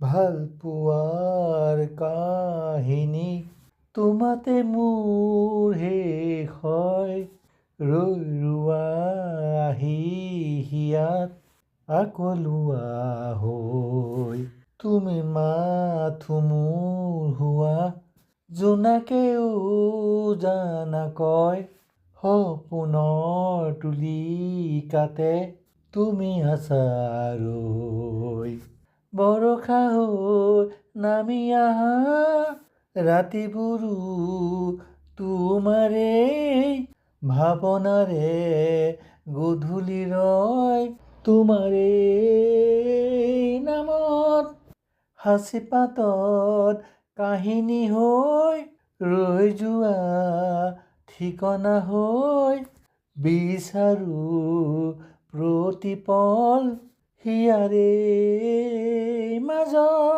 ভাল পোৱাৰ কাহিনী তোমাতে মোৰ শেষ হয় ৰৈ ৰোৱা আহি হিয়াত আকলোৱা হৈ তুমি মাথো মোৰ হোৱা জোনাকেও জানা কয় সপোনৰ তুলিকাতে তুমি আছা ৰৈ বৰষা হৈ নামি আহা ৰাতিবোৰো তোমাৰে ভাৱনাৰে গধূলি ৰয় তোমাৰে নামত সাঁচি পাতত কাহিনী হৈ ৰৈ যোৱা ঠিকনা হৈ বিচাৰো প্ৰতিপল হিয়াৰে মাজত